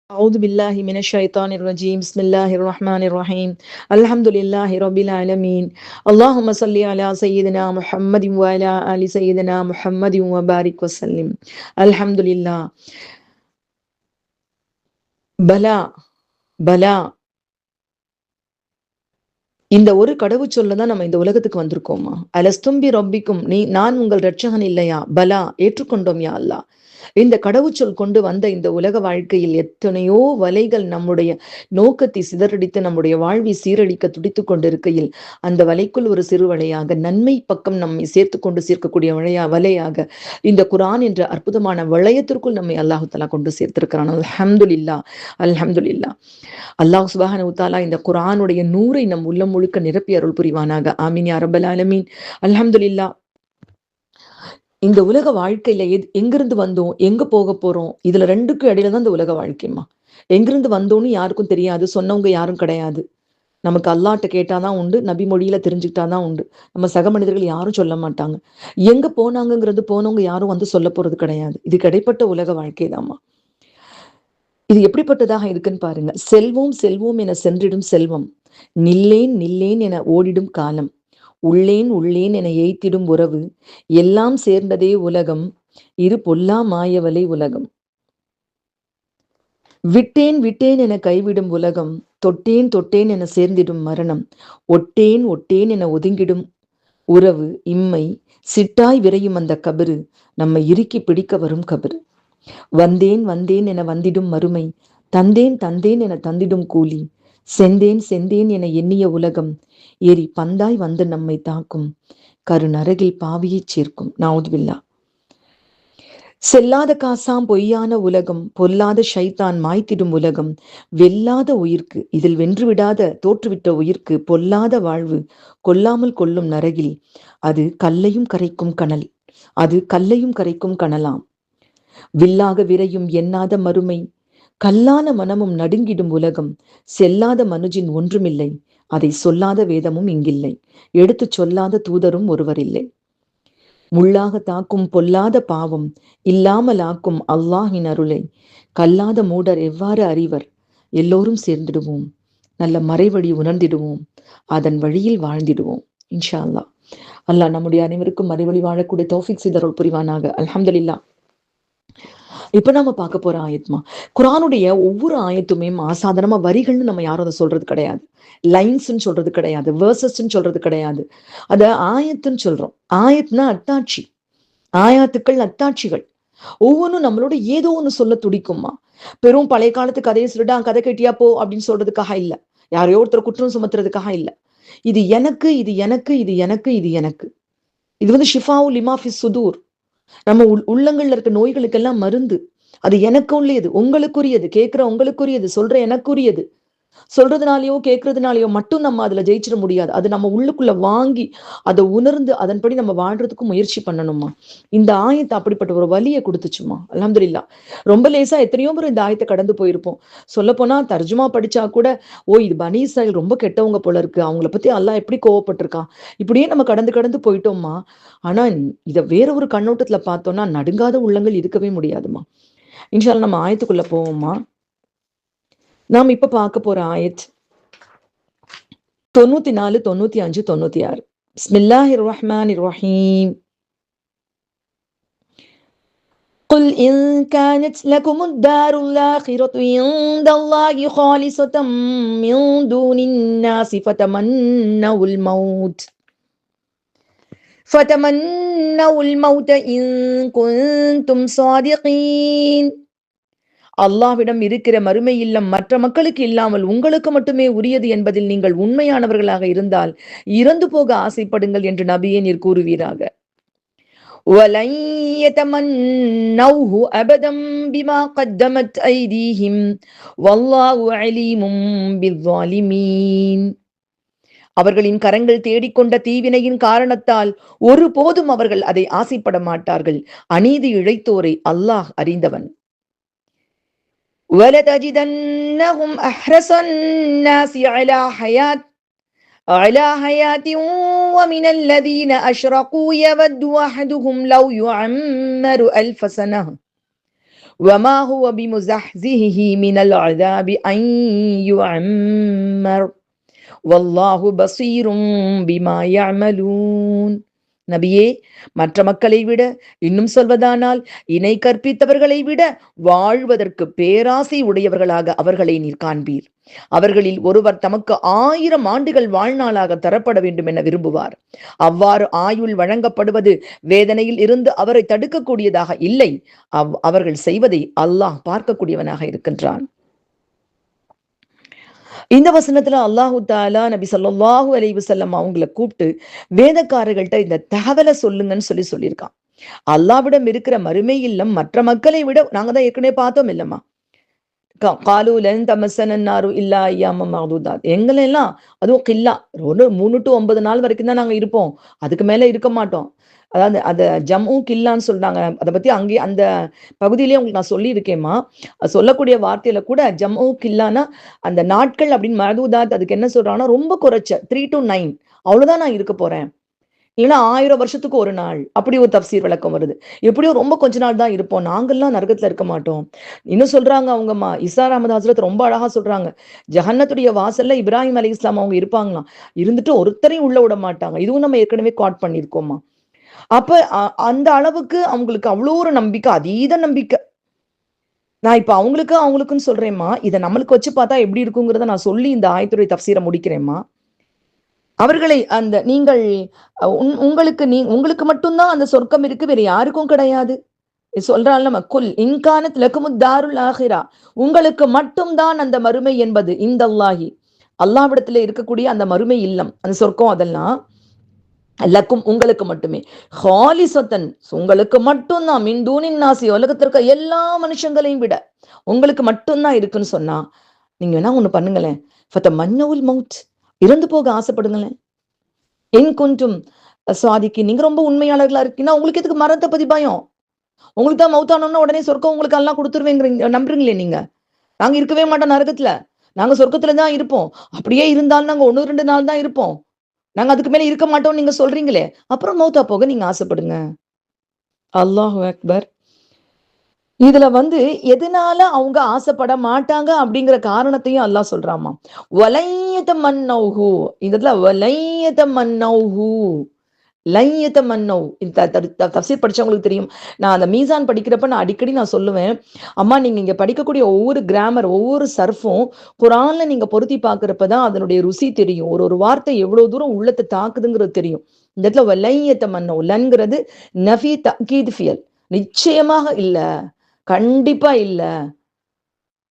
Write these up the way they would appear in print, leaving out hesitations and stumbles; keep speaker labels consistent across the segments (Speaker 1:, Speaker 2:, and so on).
Speaker 1: أعوذ بالله من الشيطان الرجيم بسم الله الرحمن الرحيم الحمد لله رب العالمين اللهم صل على سيدنا محمد وعلى آل سيدنا محمد وبارك وسلم الحمد لله பலா பலா இந்த ஒரு கடவுச்சொல்ல நம்ம இந்த உலகத்துக்கு வந்திருக்கோமா? அலஸ்தும்பி ரொப்பிக்கும், நான் உங்கள் ரட்சகன் இல்லையா? பலா, ஏற்றுக்கொண்டோம் யா அல்லாஹ். இந்த கடவுச்சொல் கொண்டு வந்த இந்த உலக வாழ்க்கையில் எத்தனையோ வலைகள் நம்முடைய நோக்கத்தை சிதறடித்து நம்முடைய வாழ்வை சீரழிக்க துடித்து கொண்டிருக்கையில் அந்த வலைக்குள் ஒரு சிறு வலையாக நன்மை பக்கம் நம்மை சேர்க்கக்கூடிய வலையாக இந்த குரான் என்ற அற்புதமான வளையத்திற்குள் நம்மை அல்லாஹு தஆலா கொண்டு சேர்த்திருக்கிறான். அல்ஹம்துலில்லாஹ், அல்ஹம்துலில்லாஹ். அல்லாஹ் சுப்ஹானஹு வ தஆலா இந்த குர்ஆனுடைய நூரை நம் உள்ளம் முழுக்க நிரப்பி அருள் புரிவானாக. ஆமீன் யா ரப்பல் ஆலமீன். அல்ஹம்துலில்லாஹ். இந்த உலக வாழ்க்கையில எங்கிருந்து வந்தோம், எங்க போக போறோம், இதுல ரெண்டுக்கும் இடையில தான் இந்த உலக வாழ்க்கைமா. எங்கிருந்து வந்தோம்னு யாருக்கும் தெரியாது, சொன்னவங்க யாரும் கிடையாது. நமக்கு அல்லாஹ்ட்ட கேட்டாதான் உண்டு, நபி மொழியில தெரிஞ்சுக்கிட்டாதான் உண்டு. நம்ம சக மனிதர்கள் யாரும் சொல்ல மாட்டாங்க. எங்க போனாங்கிறது போனவங்க யாரும் வந்து சொல்ல போறது கிடையாது. இதுக்கு இடைப்பட்ட உலக வாழ்க்கை தாம்மா. இது எப்படிப்பட்டதாக இருக்குன்னு பாருங்க. செல்வோம் செல்வோம் என சென்றிடும் செல்வம், நில்லேன் நில்லேன் என ஓடிடும் காலம், உள்ளேன் உள்ளேன் என எய்த்திடும் உறவு, எல்லாம் சேர்ந்ததே உலகம், இரு பொல்லா மாயவலை உலகம். விட்டேன் விட்டேன் என கைவிடும் உலகம், தொட்டேன் தொட்டேன் என சேர்ந்திடும் மரணம், ஒட்டேன் ஒட்டேன் என ஒதுங்கிடும் உறவு இம்மை, சிட்டாய் விரையும் அந்த கபரு, நம்மை இறுக்கி பிடிக்க வரும் கபரு. வந்தேன் வந்தேன் என வந்திடும் மறுமை, தந்தேன் தந்தேன் என தந்திடும் கூலி, செந்தேன் செந்தேன் என எண்ணிய உலகம், எரி பந்தாய் வந்து நம்மை தாக்கும், கருநரகில் பாவியைச் சேர்க்கும். நவுதுபில்லா. செல்லாத காசாம் பொய்யான உலகம், பொல்லாத ஷைத்தான் மாய்த்திடும் உலகம், வெல்லாத உயிர்க்கு, இதில் வென்றுவிடாத தோற்றுவிட்ட உயிர்க்கு பொல்லாத வாழ்வு, கொல்லாமல் கொல்லும் நரகில், அது கல்லையும் கரைக்கும் கனல், அது கல்லையும் கரைக்கும் கனலாம். வில்லாக விரையும் எண்ணாத மறுமை, கல்லான மனமும் நடுங்கிடும் உலகம், செல்லாத மனுஜின் ஒன்றுமில்லை, அதை சொல்லாத வேதமும் இங்கில்லை, எடுத்துச் சொல்லாத தூதரும் ஒருவரில்லை. முள்ளாக தாக்கும் பொல்லாத பாவம், இல்லாமல் ஆக்கும் அல்லாஹின் அருளை, கல்லாத மூடர் எவ்வாறு அறிவர், எல்லோரும் சேர்ந்திடுவோம், நல்ல மறைவழி உணர்ந்திடுவோம், அதன் வழியில் வாழ்ந்திடுவோம். இன்ஷா அல்லாஹ். அல்லாஹ் நம்முடைய அனைவருக்கும் மறைவழி வாழக்கூடிய தௌஃபீக் செய்தருள் புரிவானாக. அல்ஹம்துலில்லாஹ். இப்ப நம்ம பார்க்க போற ஆயத்மா, குரானுடைய ஒவ்வொரு ஆயத்துமே அசாதாரணமா வரிகள்னு நம்ம யாரும் அதை சொல்றது கிடையாது, லைன்ஸ்ன்னு சொல்றது கிடையாது, வேர்சஸ்ன்னு சொல்றது கிடையாது. அத ஆயத்துன்னு சொல்றோம். ஆயத்னா அத்தாட்சி, ஆயாத்துக்கள் அத்தாட்சிகள். ஒவ்வொன்றும் நம்மளோட ஏதோ ஒண்ணு சொல்ல துடிக்குமா. பெரும் பழைய காலத்து கதையை சொல்லிட்டா கதை கேட்டியா போ அப்படின்னு சொல்றதுக்காக இல்ல, யாரையோ ஒருத்தர் குற்றம் சுமத்துறதுக்காக இல்ல. இது எனக்கு, இது எனக்கு, இது எனக்கு, இது எனக்கு. இது வந்து ஷிஃபாவு லிமா ஃபி சுதூர், நம்ம உள்ளங்கள்ல இருக்க நோய்களுக்கெல்லாம் மருந்து. அது எனக்கு உள்ளது, உங்களுக்குரியது, கேட்கிற உங்களுக்குரியது, சொல்ற எனக்குரியது. சொல்றதுனாலயோ கேட்கறதுனாலயோ மட்டும் நம்ம அதுல ஜெயிச்சிட முடியாது. அது நம்ம உள்ளுக்குள்ள வாங்கி அதை உணர்ந்து அதன்படி நம்ம வாழ்றதுக்கு முயற்சி பண்ணணுமா. இந்த ஆயத்தை அப்படிப்பட்ட ஒரு வலியை கொடுத்துச்சுமா. அல்ஹம்துலில்லாஹ். ரொம்ப லேசா எத்தனையோ முறை இந்த ஆயத்தை கடந்து போயிருப்போம். சொல்ல போனா தர்ஜுமா படிச்சா கூட, ஓ இது பனி இஸ்ராயீல் ரொம்ப கெட்டவங்க போல இருக்கு, அவங்கள பத்தி அல்லாஹ் எப்படி கோவப்பட்டிருக்கான், இப்படியே நம்ம கடந்து கடந்து போயிட்டோம்மா. ஆனா இதை வேற ஒரு கண்ணோட்டத்துல பார்த்தோம்னா நடுங்காத உள்ளங்கள் இருக்கவே முடியாதுமா. இன்ஷா அல்லாஹ் நம்ம ஆயத்துக்குள்ள போவோம்மா. நாம் இப்ப பார்க்க போற ஆயத் 94, 95, 96. பிஸ்மில்லாஹிர் ரஹ்மானிர் ரஹீம். قل إن كانت لكم الدار الآخرة عند الله خالصة من دون الناس فتمنوا الموت إن كنتم صادقين. அல்லாஹ்விடம் இருக்கிற மறுமை இல்லம் மற்ற மக்களுக்கு இல்லாமல் உங்களுக்கு மட்டுமே உரியது என்பதில் நீங்கள் உண்மையானவர்களாக இருந்தால் இறந்து போக ஆசைப்படுங்கள் என்று நபியே நீர் கூறுவீராக. وَلَنْ يَتَمَنَّوْهُ أَبَدًا بِمَا قَدَّمَتْ أَيْدِيهِمْ وَاللَّهُ عَلِيمٌ بِالظَّالِمِينَ. அவர்களின் கரங்கள் தேடிக்கொண்ட தீவினையின் காரணத்தால் ஒருபோதும் அவர்கள் அதை ஆசைப்பட மாட்டார்கள். அநீதி இழைத்தோரை அல்லாஹ் அறிந்தவன். وَلَتَجِدَنَّهُمْ أَحْرَصَ النَّاسِ عَلَى حَيَاةٍ وَمِنَ الَّذِينَ أَشْرَكُوا يَوَدُّ أَحَدُهُمْ لَوْ يُعَمَّرُ أَلْفَ سَنَةٍ வமா ஹுவ பிமுஸஹ்ஸிஹி மினல் அஸாபி அன் யுஅம்மர் வல்லாஹு பஸீரும் பிமா யஅமலூன். நபியே, மற்ற மக்களை விட, இன்னும் சொல்வதானால் இணை கற்பித்தவர்களை விட வாழ்வதற்கு பேராசை உடையவர்களாக அவர்களை நீர் காண்பீர். அவர்களில் ஒருவர் தமக்கு 1000 ஆண்டுகள் வாழ்நாளாக தரப்பட வேண்டும் என விரும்புவார். அவ்வாறு ஆயுள் வழங்கப்படுவது வேதனையில் இருந்து அவரை தடுக்கக்கூடியதாக இல்லை. அவர்கள் செய்வதை அல்லாஹ் பார்க்கக்கூடியவனாக இருக்கின்றான். இந்த வசனத்துல அல்லாஹு தாலா நபி ஸல்லல்லாஹு அலைஹி வஸல்லம் அவங்கள கூப்பிட்டு வேதக்காரர்கள்ட்ட இந்த தகவலை சொல்லுங்கன்னு சொல்லியிருக்கான். அல்லாஹ்விடம் இருக்கிற மறுமை இல்லம் மற்ற மக்களை விட, நாங்க தான் ஏற்கனவே பார்த்தோம் இல்லம்மா, காலு லன் தமஸ்ஸன நாரு இல்லா அய்யாம மஅதூதாத், எங்களெல்லாம் அதுவும் கில்லா ஒரு 3 to 9 நாள் வரைக்கும் தான் நாங்க இருப்போம், அதுக்கு மேல இருக்க மாட்டோம். அதாவது அத ஜம்மு கில்லான்னு சொல்றாங்க. அதை பத்தி அங்கே அந்த பகுதியிலேயே உங்களுக்கு நான் சொல்லியிருக்கேம்மா. சொல்லக்கூடிய வார்த்தையில கூட ஜம்மு கில்லானா அந்த நாட்கள் அப்படின்னு மஹதூதாத், அதுக்கு என்ன சொல்றாங்கன்னா ரொம்ப குறைச்ச 3 to 9 அவ்வளவுதான் நான் இருக்க போறேன். இல்லைன்னா 1000 வருஷத்துக்கு ஒரு நாள், அப்படி ஒரு தப்சீர் விளக்கம் வருது. எப்படியோ ரொம்ப கொஞ்ச நாள் தான் இருப்போம், நாங்கள்லாம் நரகத்துல இருக்க மாட்டோம். இன்னும் சொல்றாங்க அவங்கம்மா, இசா அஹமது ஹசரத் ரொம்ப அழகா சொல்றாங்க, ஜஹன்னத்துடைய வாசல்ல இப்ராஹிம் அலி இஸ்லாம் அவங்க இருப்பாங்களாம், இருந்துட்டு ஒருத்தரையும் உள்ள விட மாட்டாங்க. இதுவும் நம்ம ஏற்கனவே காட் பண்ணியிருக்கோம்மா. அப்ப அந்த அளவுக்கு அவங்களுக்கு அவ்வளோ ஒரு நம்பிக்கை, அதீத நம்பிக்கை. நான் இப்ப அவங்களுக்குன்னு சொல்றேம்மா, இதை நம்மளுக்கு வச்சு பார்த்தா எப்படி இருக்குங்கிறத நான் சொல்லி இந்த ஆயத்துடைய தப்சீரை முடிக்கிறேம்மா. அவர்களை அந்த நீங்கள் உங்களுக்கு மட்டும்தான் அந்த சொர்க்கம் இருக்கு, வேற யாருக்கும் கிடையாது. சொல்றாள் நம்ம, குல் இன்கானத் லகுமுத் தாருல் ஆஹிரா, உங்களுக்கு மட்டும்தான் அந்த மறுமை என்பது, இந்தல்லாஹி அல்லாஹ்விடத்துல இருக்கக்கூடிய அந்த மறுமை இல்லம், அந்த சொர்க்கம், அதெல்லாம் லக்கும் உங்களுக்கு மட்டுமே, ஹாலிசத்தன் உங்களுக்கு மட்டும்தான், மின் தூனின் நாசி உலகத்திற்கு எல்லா மனுஷங்களையும் விட உங்களுக்கு மட்டும்தான் இருக்குன்னு சொன்னா, நீங்க வேணா ஒண்ணு பண்ணுங்களேன், ஃபதமன்னவுல் மௌத், இறந்து போக ஆசைப்படுங்களேன். என் குன்றும் சுவாதிக்கு, நீங்க ரொம்ப உண்மையாளர்களா இருக்கீங்கன்னா உங்களுக்கு எதுக்கு மரணத்தை பத்தி பயம்? உங்களுக்கு தான் மௌத்தானோன்னா உடனே சொர்க்கம் உங்களுக்கு எல்லாம் கொடுத்துருவேங்கிறீங்க, நம்புறீங்களே நீங்க? நாங்க இருக்கவே மாட்டோம் நரகத்துல, நாங்க சொர்க்கத்துல தான் இருப்போம், அப்படியே இருந்தாலும் நாங்க 1-2 நாள் தான் இருப்போம், நாங்க அதுக்கு மேல இருக்க மாட்டோம் நீங்க சொல்றீங்களே, அப்புறம் மௌத்தா போக நீங்க ஆசைப்படுங்க. அல்லாஹு அக்பர். இதுல எதனால அவங்க ஆசைப்பட மாட்டாங்க அப்படிங்கிற காரணத்தையும் அல்லாஹ் சொல்றாமா. வலையத மன்னௌஹு, இதுல வலையத மன்னௌஹு, லையத மன்னௌ, தஃசீர் படிச்சவங்களுக்கு தெரியும். நான் அந்த மீசான் படிக்கிறப்ப நான் அடிக்கடி சொல்லுவேன், அம்மா நீங்க இங்க படிக்கக்கூடிய ஒவ்வொரு கிராமர், ஒவ்வொரு சர்ஃபும் குரான்ல நீங்க பொருத்தி பாக்குறப்பதான் அதனுடைய ருசி தெரியும், ஒரு வார்த்தை எவ்வளவு தூரம் உள்ளத்தை தாக்குதுங்கிறது தெரியும். இந்த இடத்துல வலையத மன்னௌ, லன்ங்கிறது நஃபி தஅக்கீத் ஃபியல், நிச்சயமாக இல்ல, கண்டிப்பா இல்ல,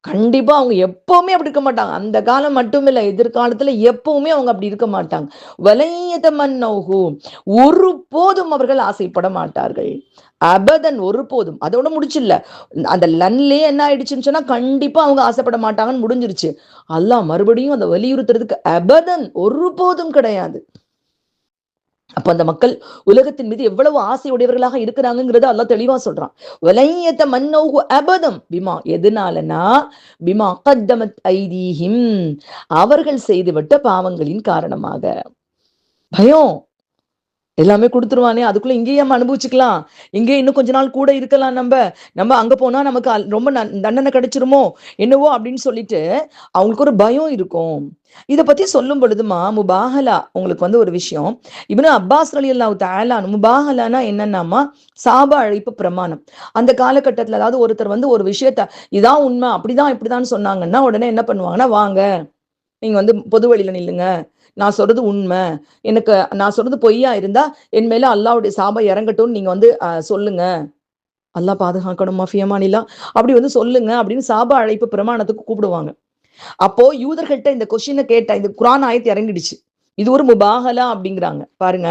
Speaker 1: கண்டிப்பா அவங்க எப்பவுமே அப்படி இருக்க மாட்டாங்க. அந்த காலம் மட்டும் இல்ல, எதிர்காலத்துல எப்பவுமே அவங்க அப்படி இருக்க மாட்டாங்க. வலையத மன்னௌஹு, ஒரு போதும் அவர்கள் ஆசைப்பட மாட்டார்கள். அபதன், ஒரு போதும். அதோட முடிச்சில்ல, அந்த லன்லயே என்ன ஆயிடுச்சுன்னு சொன்னா கண்டிப்பா அவங்க ஆசைப்பட மாட்டாங்கன்னு முடிஞ்சிருச்சு. அல்லாஹ் மறுபடியும் அதை வலியுறுத்துறதுக்கு அபதன், ஒரு போதும் கிடையாது. அப்ப அந்த மக்கள் உலகத்தின் மீது எவ்வளவு ஆசை உடையவர்களாக இருக்கிறாங்கிறத அல்லாஹ் தெளிவா சொல்றான். வலையத மன்னௌஹு அபதம் பிமா, எதனாலனா பிமா கத்தமத் ஐதீஹிம், அவர்கள் செய்துவிட்ட பாவங்களின் காரணமாக. பயம், எல்லாமே கொடுத்துருவானே, அதுக்குள்ள இங்கேயே நம்ம அனுபவிச்சுக்கலாம், இங்கே இன்னும் கொஞ்ச நாள் கூட இருக்கலாம், நம்ம அங்க போனா நமக்கு ரொம்ப தண்டனை கிடைச்சிருமோ என்னவோ அப்படின்னு சொல்லிட்டு அவங்களுக்கு ஒரு பயம் இருக்கும். இதை பத்தி சொல்லும் பொழுதுமா, முபாஹலா, உங்களுக்கு ஒரு விஷயம், இப்னு அப்பாஸ் ரலியல்லாஹு தஆலா, முபாஹலானா என்னன்னாமா, சாப அழைப்பு பிரமாணம். அந்த காலகட்டத்துல அதாவது ஒருத்தர் ஒரு விஷயத்த இதான் உண்மை, அப்படிதான் இப்படிதான் சொன்னாங்கன்னா உடனே என்ன பண்ணுவாங்கன்னா, வாங்க நீங்க பொது வழியில நில்லுங்க, நான் சொல்றது உண்மை, எனக்கு நான் சொல்றது பொய்யா இருந்தா என் மேல அல்லாஹ்வுடைய சாபம் இறங்கட்டும்னு நீங்க சொல்லுங்க, அல்லாஹ் பாதுகாக்கணும், மாஃபியமானிலா, அப்படி சொல்லுங்க அப்படின்னு சாப அழைப்பு பிரமாணத்துக்கு கூப்பிடுவாங்க. அப்போ யூதர்கள்ட்ட இந்த கொஸ்டினை கேட்ட இந்த குர்ஆன் ஆயத்து இறங்கிடுச்சு. இது ஒரு முபாஹலா அப்படிங்கிறாங்க. பாருங்க,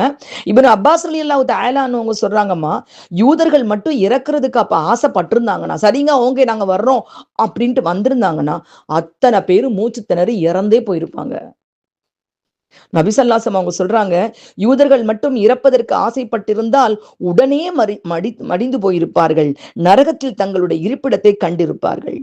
Speaker 1: இப்னு அப்பாஸ் ரலியல்லாஹு தஆலான்னு சொல்றாங்கம்மா, யூதர்கள் மட்டும் இறக்குறதுக்கு அப்ப ஆசைப்பட்டிருந்தாங்கன்னா, சரிங்க ஓகே நாங்க வர்றோம் அப்படின்ட்டு வந்திருந்தாங்கன்னா அத்தனை பேரும் மூச்சு திணறி இறந்தே போயிருப்பாங்க. நபி ஸல்லல்லாஹு அலைஹி வஸல்லம் அவங்க சொல்றாங்க, யூதர்கள் மட்டும் இறப்பதற்கு ஆசைப்பட்டிருந்தால் உடனே மடிந்து போயிருப்பார்கள், நரகத்தில் தங்களுடைய இருப்பிடத்தை கண்டிருப்பார்கள்.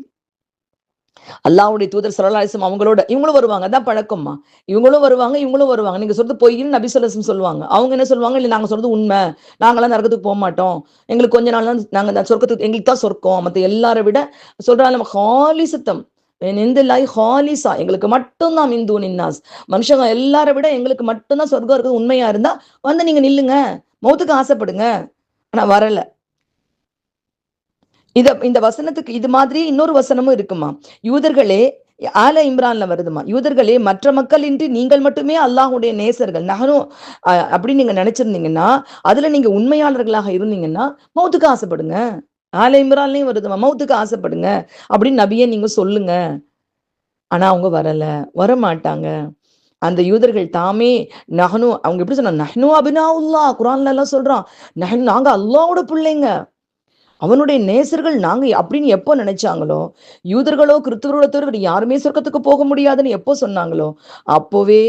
Speaker 1: அல்லாஹ்வுடைய தூதர் ஸல்லல்லாஹு அலைஹி வஸல்லம் அவங்களோட இவங்களும் வருவாங்க. அதான் பழக்கம்மா. இவங்களும் வருவாங்க. நீங்க சொல்றது பொய்ன்னு நபி ஸல்லல்லாஹு அலைஹி வஸல்லம் சொல்லுவாங்க. அவங்க என்ன சொல்லுவாங்க, இல்ல நாங்க சொல்றது உண்மை. நாங்கலாம் நரகத்துக்கு போமாட்டோம். எங்களுக்கு கொஞ்ச நாள் தான் நாங்க சொர்க்கத்துக்கு எங்களுக்கு தான் சொர்க்கம். மத்த எல்லாரை விட சொல்றாங்க நம்ம ஹாலிசத்தம் நிந்தில்லாஹி ஹாலிஸா எங்களுக்கு மட்டும் தான் மின் தூனின் நாஸ். மனுஷங்க எல்லாரை விட எங்களுக்கு மட்டும் தான் சொர்க்கம் இருக்குது உண்மையா இருந்தா வந்து நீங்க நில்லுங்க. மௌத்துக்கு ஆசைப்படுங்க. ஆனா வரல. இந்த வசனத்துக்கு இது மாதிரி இன்னொரு வசனமும் இருக்குமா. யூதர்களே, ஆல இம்ரான்ல வருதுமா, யூதர்களே மற்ற மக்களின்றி நீங்கள் மட்டுமே அல்லாஹ்வுடைய நேசர்கள் நகரும் அப்படின்னு நீங்க நினைச்சிருந்தீங்கன்னா, அதுல நீங்க உண்மையாளர்களாக இருந்தீங்கன்னா மௌத்துக்கு ஆசைப்படுங்க. ஆல இம்ரான்லயும் வருதுமா, மௌத்துக்கு ஆசைப்படுங்க அப்படின்னு நபியே நீங்க சொல்லுங்க. ஆனா அவங்க வரல, வரமாட்டாங்க. அந்த யூதர்கள் தாமே நஹ்னு அவங்க எப்படி சொன்னா, நஹ்னு அபினாவுல்லாஹ் குர்ஆன்ல எல்லாம் சொல்றான். நாங்க அல்லாஹ்வோட பிள்ளைங்க, அவனுடைய நேசர்கள் நாங்க அப்படின்னு எப்போ நினைச்சாங்களோ, யூதர்களோ கிறிஸ்தவர்களோ தவிர வேற யாருமே சொர்க்கத்துக்கு போக முடியாதுன்னு எப்போ சொன்னாங்களோ, அப்போவே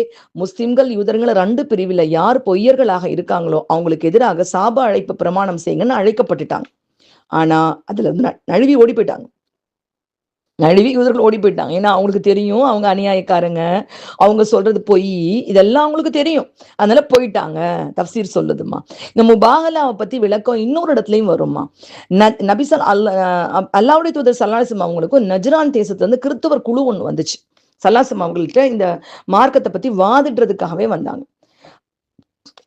Speaker 1: முஸ்லிம்கள் யூதர்கள் 2 பிரிவுல யார் பொய்யர்களாக இருக்காங்களோ அவங்களுக்கு எதிராக சாப அழைப்பு பிரமாணம் செய்யுங்கன்னு அழைக்கப்பட்டுட்டாங்க. ஆனா அதுல இருந்து நழுவி ஓடி போயிட்டாங்க. நழுவி யூதர்கள் ஓடி போயிட்டாங்க. ஏன்னா அவங்களுக்கு தெரியும் அவங்க அநியாயக்காரங்க, அவங்க சொல்றது பொய், இதெல்லாம் அவங்களுக்கு தெரியும். அதனால போயிட்டாங்க. தஃப்சீர் சொல்லுதுமா. இந்த முபாஹலாவை பத்தி விளக்கம் இன்னொரு இடத்துலயும் வரும்மா. நபிசல் அல்லாஹ்வுடைய தூதர் ஸல்லல்லாஹு அலைஹி வஸல்லம் அவங்களுக்கும் நஜ்ரான் தேசத்துல இருந்து கிறிஸ்தவர் குழு ஒண்ணு வந்துச்சு. ஸல்லல்லாஹு அலைஹி வஸல்லம் அவங்கள்ட்ட இந்த மார்க்கத்தை பத்தி வாதிடுறதுக்காகவே வந்தாங்க.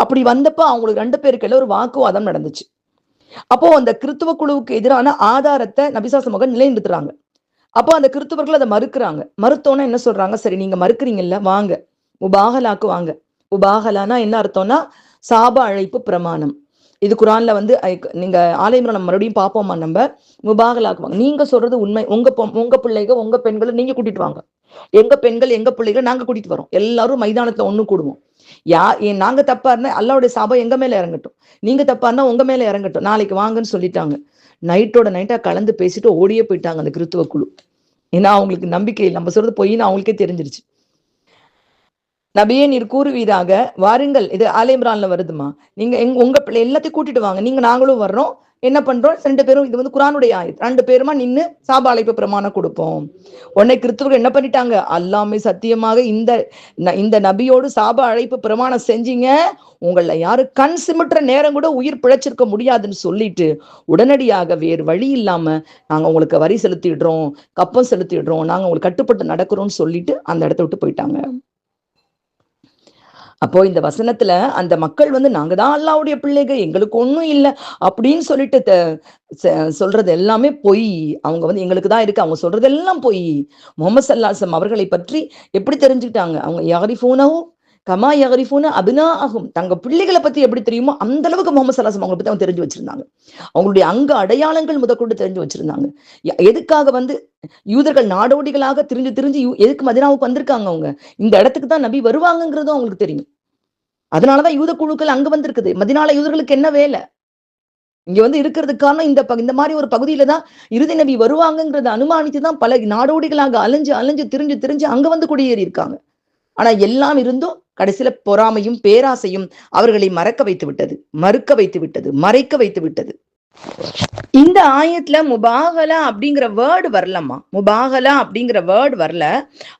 Speaker 1: அப்படி வந்தப்ப அவங்களுக்கு 2 பேருக்குள்ள ஒரு வாக்குவாதம் நடந்துச்சு. அப்போ அந்த கிறிஸ்துவ குழுவுக்கு எதிரான ஆதாரத்தை நபிசாச மகன் நிலைநிறுத்துறாங்க. அப்போ அந்த கிறிஸ்தவர்கள் அதை மறுக்கிறாங்க. மறுத்தோன்னா என்ன சொல்றாங்க, சரி நீங்க மறுக்கிறீங்கல்ல வாங்க முபாகலாக்கு வாங்க. முபாகலானா என்ன அர்த்தம்னா சாப அழைப்பு பிரமாணம். இது குரான்ல வந்து நீங்க ஆலயம்ல நம்ம மறுபடியும் பார்ப்போமா, நம்ம முபாகலாக்கு வாங்க. நீங்க சொல்றது உண்மை. உங்க பிள்ளைங்க உங்க பெண்களை நீங்க கூட்டிட்டு வாங்க. எங்க பெண்கள் எங்க பிள்ளைகளை நாங்க கூட்டிட்டு வரோம். எல்லாரும் மைதானத்துல ஒண்ணு கூடுவோம். நாங்க தப்பா இருந்தா அல்லாஹ்வுடைய சாபம் எங்க மேல இறங்கட்டும், நீங்க தப்பா இருந்தா உங்க மேல இறங்கட்டும், நாளைக்கு வாங்கன்னு சொல்லிட்டாங்க. நைட்டோட நைட்டா கலந்து பேசிட்டு ஓடியே போயிட்டாங்க அந்த கிறிஸ்துவ குழு. ஏன்னா அவங்களுக்கு நம்பிக்கை நம்ம சொல்றது பொய்ன்னு அவங்களுக்கே தெரிஞ்சிருச்சு. நபியே நீர் கூறுவீராக, வாருங்கள், இது ஆல இம்ரான்ல வருதுமா, நீங்க உங்க பிள்ளை எல்லாத்தையும் கூட்டிட்டு வாங்க, நீங்க நாங்களும் வர்றோம். என்ன பண்றோம், 2 பேரும், இது வந்து குரானுடைய ஆயத், 2 பேருமா நின்னு சாப அழைப்பு பிரமாணம் கொடுப்போம். உடனே கிறிஸ்தவர்கள் என்ன பண்ணிட்டாங்க, அல்லாமே சத்தியமாக இந்த நபியோடு சாப அழைப்பு பிரமாணம் செஞ்சீங்க, உங்களை யாரு கண் சிமிட்டுற நேரம் கூட உயிர் பிழைச்சிருக்க முடியாதுன்னு சொல்லிட்டு உடனடியாக வேறு வழி இல்லாம நாங்க உங்களுக்கு வரி செலுத்திடுறோம், கப்பம் செலுத்திடுறோம், நாங்க உங்களுக்கு கட்டுப்பட்டு நடக்கிறோம்னு சொல்லிட்டு அந்த இடத்த விட்டு போயிட்டாங்க. அப்போ இந்த வசனத்துல அந்த மக்கள் வந்து நாங்க தான் அல்லாஹ்வுடைய பிள்ளைகள், எங்களுக்கு ஒண்ணும் இல்லை அப்படின்னு சொல்லிட்டு சொல்றது எல்லாமே பொய். அவங்க வந்து எங்களுக்கு தான் இருக்கு, அவங்க சொல்றது எல்லாம் பொய். முகமது ஸல்லல்லாஹு அலைஹி வஸல்லம் அவர்களை பற்றி எப்படி தெரிஞ்சுக்கிட்டாங்க, அவங்க யஅரிஃபூனஹு கமா யஅரிஃபூன அப்னாஅஹும், தங்க பிள்ளைகளை பத்தி எப்படி தெரியுமோ அந்த அளவுக்கு முகமது ஸல்லல்லாஹு அலைஹி வஸல்லம் அவங்களை பத்தி அவங்க தெரிஞ்சு வச்சிருந்தாங்க. அவங்களுடைய அங்க அடையாளங்கள் முதற்கொண்டு தெரிஞ்சு வச்சிருந்தாங்க. எதுக்காக வந்து யூதர்கள் நாடோடிகளாக திரிஞ்சு திரிஞ்சு எதுக்கு மதீனாவுக்கு வந்திருக்காங்க, அவங்க இந்த இடத்துக்கு தான் நபி வருவாங்கங்கிறதும் அவங்களுக்கு தெரியும். அதனாலதான் யூத குழுக்கள் அங்க வந்திருக்குது. மதீனால யூதர்களுக்கு என்ன வேலை, இங்க வந்து இருக்கிறதுக்கு காரணம் இந்த மாதிரி ஒரு பகுதியில தான் இறுதி நபி வருவாங்கங்கிறத அனுமானித்துதான் பல நாடோடிகளாக அலைஞ்சு அலைஞ்சு திரிஞ்சு திரிஞ்சு அங்க வந்து குடியேறி இருக்காங்க. ஆனா எல்லாம் இருந்தும் கடைசியில பொறாமையும் பேராசையும் அவர்களை மறக்க வைத்து விட்டது, மறுக்க வைத்து விட்டது, மறைக்க வைத்து விட்டது. இந்த ஆயத்துல முபாகலா அப்படிங்கிற வேர்டு வரலம்மா, முபாகலா அப்படிங்கிற வேர்டு வரல.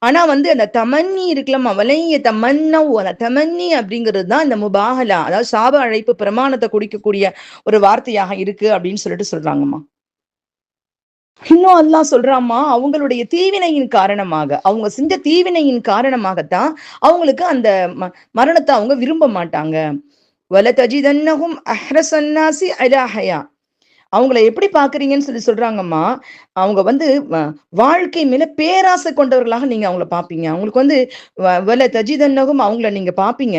Speaker 1: ஆனா வந்து அந்த தமன்னி இருக்குல்லம்மா, வலைய தமன்னவ், அந்த தமன்னி அப்படிங்கிறது தான் இந்த முபாகலா, அதாவது சாப அழைப்பு பிரமாணத்தை குடிக்கக்கூடிய ஒரு வார்த்தையாக இருக்கு அப்படின்னு சொல்லிட்டு சொல்றாங்கம்மா. இன்னும் அல்லாஹ் சொல்றாமா, அவங்களுடைய தீவினையின் காரணமாக, அவங்க செஞ்ச தீவினையின் காரணமாகத்தான் அவங்களுக்கு அந்த மரணத்தை அவங்க விரும்ப மாட்டாங்க. வல தஜிதன்னஹும் அஹ்ரஸன்னாஸி அலா ஹயா, அவங்கள எப்படி பாக்குறீங்கன்னு சொல்றாங்கம்மா. அவங்க வந்து வாழ்க்கை மேல பேராசை கொண்டவர்களாக நீங்க அவங்கள பாப்பீங்க. அவங்களுக்கு வந்து வல தஜிதன்னகும், அவங்கள நீங்க பாப்பீங்க.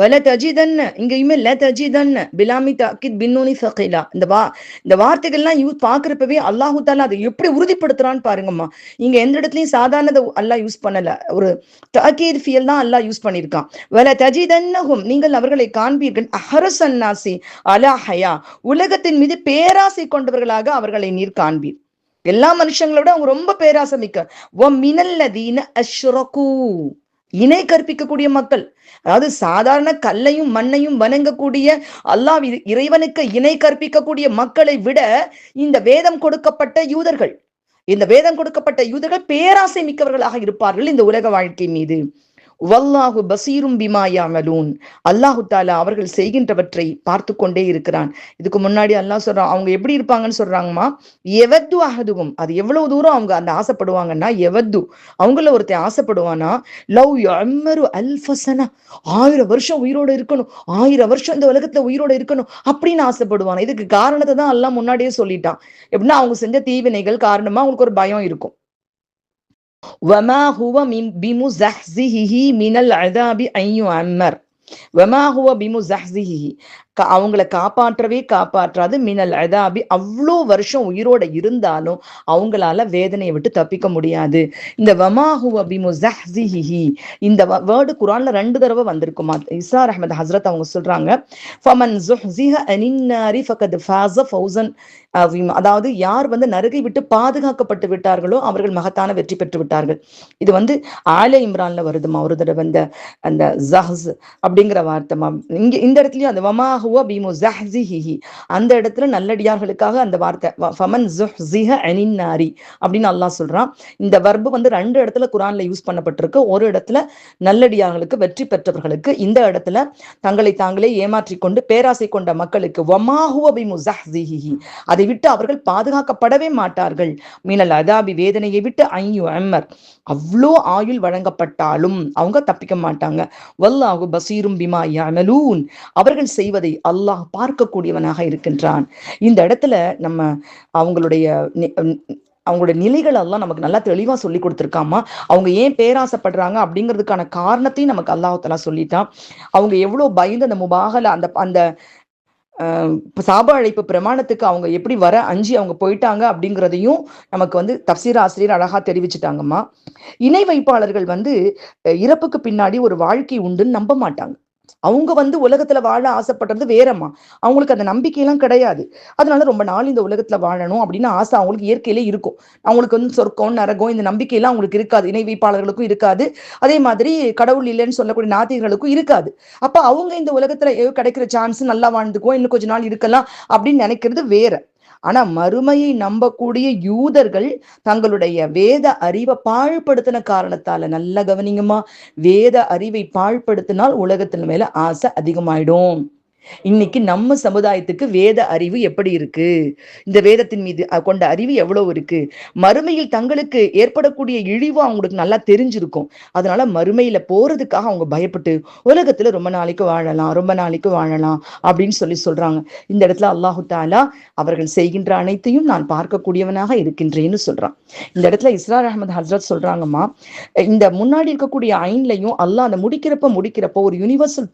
Speaker 1: வல தஜிதன்ன, இங்கேயுமே ல தஜிதன்ன பிலாமி தாக்கித் பின்னூனி சகிலா, இந்த வார்த்தைகள்லாம் பாக்குறப்பவே அல்லாஹு தாலா அதை எப்படி உறுதிப்படுத்துறான்னு பாருங்கம்மா. இங்க எந்த இடத்துலயும் சாதாரண அல்லாஹ் யூஸ் பண்ணல, ஒரு தாக்கீத் ஃபியல் தான் அல்லாஹ் யூஸ் பண்ணியிருக்கான். வல தஜிதன்னகும், நீங்கள் அவர்களை காண்பீர்கள், அஹ்ரஸன்னாஸி அலா ஹயா, உலகத்தின் மீது பேராசை கொண்டவர்களாக அவர்களை நீர் காண்பீர். எல்லா மனுஷங்களோட அவங்க ரொம்ப பேராசை மிக்க. இணை கற்பிக்கக்கூடிய மக்கள், அதாவது சாதாரண கல்லையும் மண்ணையும் வணங்கக்கூடிய அல்லாஹ் இறைவனுக்கு இணை கற்பிக்கக்கூடிய மக்களை விட இந்த வேதம் கொடுக்கப்பட்ட யூதர்கள், இந்த வேதம் கொடுக்கப்பட்ட யூதர்கள் பேராசை மிக்கவர்களாக இருப்பார்கள் இந்த உலக வாழ்க்கை மீது. வல்லாஹு பசீரும் பிமா யாமலூன், அல்லாஹு தாலா அவர்கள் செய்கின்றவற்றை பார்த்து கொண்டே இருக்கிறான். இதுக்கு முன்னாடி அல்லாஹ் சொல்றான், அவங்க எப்படி இருப்பாங்கன்னு சொல்றாங்கம்மா, எவத்து அஹதுவும், அது எவ்வளவு தூரம் அவங்க அந்த ஆசைப்படுவாங்கன்னா, எவத்து அவங்கள ஒருத்தன் ஆசைப்படுவானா, லவ் யம்மரு அல்ஃபசனா, 1000 வருஷம் உயிரோட இருக்கணும், 1000 வருஷம் இந்த உலகத்துல உயிரோட இருக்கணும் அப்படின்னு ஆசைப்படுவானா. இதுக்கு காரணத்தை தான் அல்லாஹ் முன்னாடியே சொல்லிட்டான். எப்படின்னா அவங்க செஞ்ச தீவினைகள் காரணமா அவங்களுக்கு ஒரு பயம் இருக்கும். وما هو بمزحزحه من العذاب أن يعمر وما هو بمزحزحه, அவங்களை காப்பாற்றவே காப்பாற்றாது, மினல் அதாபி, அவ்வளோ வருஷம் உயிரோட இருந்தாலும் அவங்களால வேதனையை விட்டு தப்பிக்க முடியாது. இந்த வமாஹுவ பிமுஸஹ்ஸிஹி, இந்த வேர்டு குர்ஆன்ல 2 தடவை வந்திருக்குமா. இஸ்ரார் அஹ்மத் ஹஸ்ரத் அவங்க சொல்றாங்க, ஃபமன் ஸுஹ்ஸிஹ அனின் நாரி ஃபகத் ஃபாஸ ஃபௌஸன் அஸீம், அதாவது யார் நரகை விட்டு பாதுகாக்கப்பட்டு விட்டார்களோ அவர்கள் மகத்தான வெற்றி பெற்று விட்டார்கள். இது ஆல இம்ரான்ல வருதுமா ஒரு தடவை அந்த ஜஹ்ஸ் அப்படிங்கிற வார்த்தைமா. இங்க இந்த இடத்துலயும் அந்த வமா அந்த இடத்துல நல்லடியார்களுக்காக அந்த வார்த்தை ஃபமன் ஸுஹ்ஸிஹ அனின் நாரி அப்படின்னு அல்லாஹ் சொல்றான். இந்த வர்பு 2 இடத்துல குர்ஆன்ல யூஸ் பண்ணப்பட்டிருக்கு. ஒரு இடத்துல நல்லடியார்களுக்கு, வெற்றி பெற்றவர்களுக்கு, இந்த இடத்துல தங்களை தாங்களே ஏமாற்றிக்கொண்டு பேராசை கொண்ட மக்களுக்கு வமா ஹுவ பிமுஸஹ்ஸிஹி, அதை விட்டு அவர்கள் பாதுகாக்கப்படவே மாட்டார்கள். மினல் அதாபி, வேதனையை விட்டு, ஐயு அம்மர், அவ்வளோ ஆயுள் வழங்கப்பட்டாலும் அவங்க தப்பிக்க மாட்டாங்க. வல்லாஹு பசீரும் பிமா யஅமலூன், அவர்கள் செய்வதை அல்லாஹ் பார்க்கக்கூடியவனாக இருக்கின்றான். இந்த இடத்துல நம்ம அவங்களுடைய நிலைகள் எல்லாம் நமக்கு நல்லா தெளிவா சொல்லி கொடுத்துருக்காமா. அவங்க ஏன் பேராசைப்படுறாங்க அப்படிங்கிறதுக்கான காரணத்தையும் நமக்கு அல்லாஹ் தஆலா சொல்லிட்டான். அவங்க எவ்வளவு பயந்து அந்த முபாகல அந்த சாப அழைப்பு பிரமாணத்துக்கு அவங்க எப்படி அஞ்சி அவங்க போயிட்டாங்க அப்படிங்கிறதையும் நமக்கு தப்சீர் ஆசிரியர் அழகா தெரிவிச்சுட்டாங்கம்மா. இணை வைப்பாளர்கள் இறப்புக்கு பின்னாடி ஒரு வாழ்க்கை உண்டுன்னு நம்ப மாட்டாங்க. அவங்க உலகத்துல வாழ ஆசைப்படுறது வேறம்மா. அவங்களுக்கு அந்த நம்பிக்கையெல்லாம் கிடையாது. அதனால ரொம்ப நாள் இந்த உலகத்துல வாழணும் அப்படின்னு ஆசை அவங்களுக்கு இயற்கையிலே இருக்கும். அவங்களுக்கு சொர்க்கம், நரகம், இந்த நம்பிக்கையெல்லாம் அவங்களுக்கு இருக்காது. இணை வைப்பாளர்களுக்கும் இருக்காது. அதே மாதிரி கடவுள் இல்லைன்னு சொல்லக்கூடிய நாத்திகர்களுக்கும் இருக்காது. அப்ப அவங்க இந்த உலகத்துல கிடைக்கிற சான்ஸ் நல்லா வாழ்ந்துக்குவோம், இன்னும் கொஞ்ச நாள் இருக்கலாம் அப்படின்னு நினைக்கிறது வேற. ஆனா மறுமையை நம்பக்கூடிய யூதர்கள் தங்களுடைய வேத அறிவை பாழ்படுத்தின காரணத்தால, நல்ல கவனிங்கம்மா, வேத அறிவை பாழ்படுத்தினால் உலகத்தின் மேல ஆசை அதிகமாயிடும். இன்னைக்கு நம்ம சமுதாயத்துக்கு வேத அறிவு எப்படி இருக்கு, இந்த வேதத்தின் மீது கொண்ட அறிவு எவ்வளவு இருக்கு, மறுமையில் தங்களுக்கு ஏற்படக்கூடிய இழிவு அவங்களுக்கு நல்லா தெரிஞ்சிருக்கும். அதனால மறுமையில போறதுக்காக அவங்க பயப்பட்டு உலகத்துல ரொம்ப நாளைக்கு வாழலாம் அப்படின்னு சொல்றாங்க. இந்த இடத்துல அல்லாஹு தாலா அவர்கள் செய்கின்ற அனைத்தையும் நான் பார்க்கக்கூடியவனாக இருக்கின்றேன்னு சொல்றான். இந்த இடத்துல இஸ்ரார் அஹ்மத் ஹஸ்ரத் சொல்றாங்கம்மா, இந்த முன்னாடி இருக்கக்கூடிய ஐன்லையும் அல்லாஹ் அந்த முடிக்கிறப்போ ஒரு யூனிவர்சல்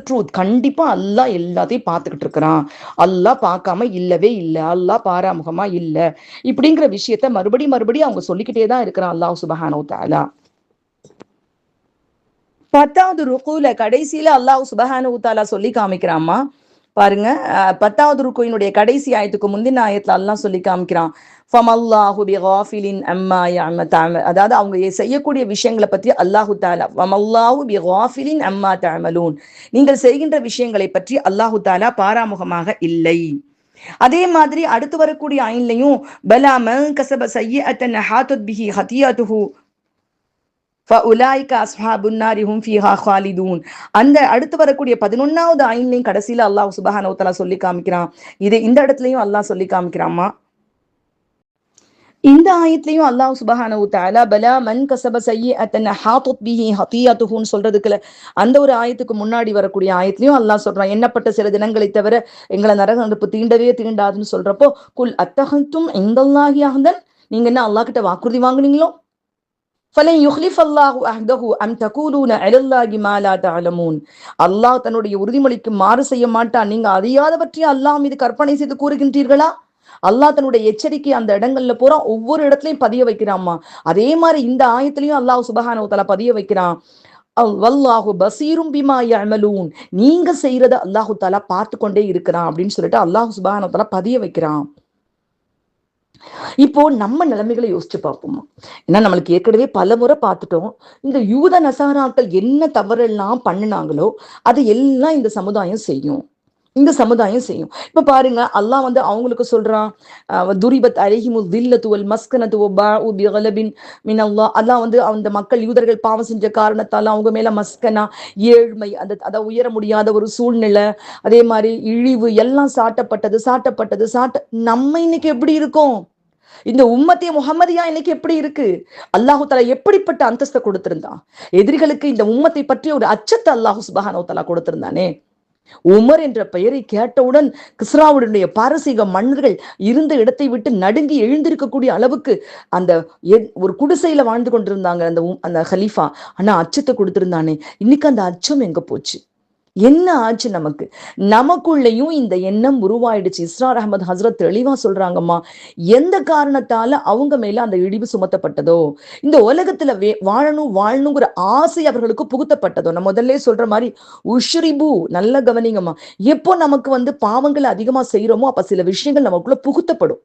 Speaker 1: ட்ரூத், கண்டிப்பா அல்லாஹ் எல்லாத்தையும் பார்த்துக்கிட்டு இருக்கிறான், அல்லாஹ் பார்க்காம இல்லவே இல்லை, அல்லாஹ் பாராமுகமா இல்ல, இப்படிங்கிற விஷயத்த மறுபடியும் அவங்க சொல்லிக்கிட்டே தான் இருக்கிறான் அல்லாஹ் சுப்ஹானஹு தஆலா. 10வது ருக்குல கடைசியில அல்லாஹ் சுப்ஹானஹு தஆலா சொல்லி காமிக்கிறாமா பாருங்க. 10வது ருக்குயினுடைய கடைசி ஆயத்துக்கு முந்தின ஆயத்துல அல்லாஹ் சொல்லி காமிக்கிறான், ஃபமல்லாஹு பிகாஃபிலின் அம்மா தஅமல், அதாவது அவங்க செய்யக்கூடிய விஷயங்களை பற்றி அல்லாஹு தஆலா, ஃபமல்லாஹு பிகாஃபிலின் அம்மா தஅமலூன், நீங்கள் செய்கின்ற விஷயங்களை பற்றி அல்லாஹு தஆலா பாராமுகமாக இல்லை. அதே மாதிரி அடுத்து வரக்கூடிய ஐன்லையும் பலா மன் கஸப சய்யிஅத்தன் ஹாதத் பிஹி ஹதியதுஹு ஃபஉலாயிக அஸ்ஹாபுன் நாரி ஹும் ஃபீஹா காலிதூன், அந்த அடுத்து வரக்கூடிய 11வது ஐன்லையும் கடைசியில அல்லாஹ் சுப்ஹானஹு தஆலா சொல்லி காமிக்கிறான். இந்த இடத்துலயும் அல்லாஹ் சொல்லி காமிக்கிறாமா. இந்த ஆயத்திலையும் அல்லாஹ் சுப்ஹானஹு தஆலா பலா மன் கஸப சய்யிஅத்தன் ஹாதத் பிஹி ஹதியதுஹுன்னு சொல்றதுக்குல அந்த ஒரு ஆயத்துக்கு முன்னாடி வரக்கூடிய ஆயத்திலையும் அல்லாஹ் சொல்றான், எண்ணப்பட்ட சில தினங்களை தவிர எங்களை நரக நெருப்பு தீண்டாதுன்னு சொல்றப்போ, குல் அத்தஹந்தும் இன்தல்லாஹி அஹ்தன், நீங்க என்ன அல்லாஹ் கிட்ட வாக்குறுதி வாங்குனீங்களோ, ஃபலன் யுக்லிஃப அல்லாஹு அஹ்தஹு அம் தகூலூன அலல்லாஹி மா லா தஅலமூன், அல்லாஹ் தன்னுடைய உறுதிமொழிக்கு மாறு செய்ய மாட்டான், நீங்க அறியாதவற்றை அல்லாஹ் மீது கற்பனை செய்து கூறுகின்றீர்களா. அல்லாஹ் தன்னுடைய எச்சரிக்கை அந்த இடங்கள்ல பூரா ஒவ்வொரு இடத்துலயும் பதிய வைக்கிறாமா. அதே மாதிரி இந்த ஆயத்திலையும் அல்லாஹ் சுப்ஹானஹு தஆலா பதிய வைக்கிறான், வல்லாஹு பசீரும் பிமா யஅமலூன், நீங்க செய்யறத அல்லாஹு தஆலா பார்த்து கொண்டே இருக்கிறான் அப்படின்னு சொல்லிட்டு அல்லாஹ் சுப்ஹானஹு தஆலா பதிய வைக்கிறான். இப்போ நம்ம நிலைமைகளை யோசிச்சு பார்ப்போமா. ஏன்னா நம்மளுக்கு ஏற்கனவே பல முறை பார்த்துட்டோம், இந்த யூத நசாராக்கள் என்ன தவறெல்லாம் பண்ணினாங்களோ அது எல்லாம் இந்த சமுதாயம் செய்யும். இந்த சமுதாயம் செய்யும். இப்ப பாருங்க, அல்லாஹ் வந்து அவங்களுக்கு சொல்றான், துரிபத் அலைஹிமு தில்லத்து வல் மஸ்கனத்து வபாஉ பிகலபின் மினல்லாஹ். அல்லாஹ் வந்து அந்த மக்கள் யூதர்கள் பாவம் செஞ்ச காரணத்தால அவங்க மேல மஸ்கனா, ஏழ்மை, அத உயர முடியாத ஒரு சூழ்நிலை, அதே மாதிரி இழிவு எல்லாம் சாட்டப்பட்டது சாட்டப்பட்டது சாட்ட நம்ம இன்னைக்கு எப்படி இருக்கோம்? இந்த உம்மத்திய முகமதியா இன்னைக்கு எப்படி இருக்கு? அல்லாஹு தஆலா எப்படிப்பட்ட அந்தஸ்தை கொடுத்திருந்தான்? எதிரிகளுக்கு இந்த உம்மத்தை பற்றி ஒரு அச்சத்தை அல்லாஹு சுப்ஹானஹு வ தஆலா கொடுத்திருந்தானே. உமர் என்ற பெயரை கேட்டவுடன் கிஸ்ராவுடைய பாரசீக மன்னர்கள் இருந்த இடத்தை விட்டு நடுங்கி எழுந்திருக்கக்கூடிய அளவுக்கு அந்த ஒரு குடிசையில வாழ்ந்து கொண்டிருந்தாங்க அந்த ஹலீஃபா. ஆனா அச்சத்தை கொடுத்திருந்தானே, இன்னைக்கு அந்த அச்சம் எங்க போச்சு? என்ன ஆச்சு? நமக்குள்ளேயும் இந்த எண்ணம் உருவாயிடுச்சு. இஸ்ரார் அஹமது ஹசரத் தெளிவா சொல்றாங்கம்மா, எந்த காரணத்தால அவங்க மேல அந்த இழிவு சுமத்தப்பட்டதோ, இந்த உலகத்துல வாழணுங்கிற ஆசை அவர்களுக்கு புகுத்தப்பட்டதோ, நம்ம முதல்ல சொல்ற மாதிரி உஷ்ரிபு, நல்ல கவனிங்கம்மா, எப்போ நமக்கு வந்து பாவங்களை அதிகமா செய்யறோமோ அப்ப சில விஷயங்கள் நமக்குள்ள புகுத்தப்படும்,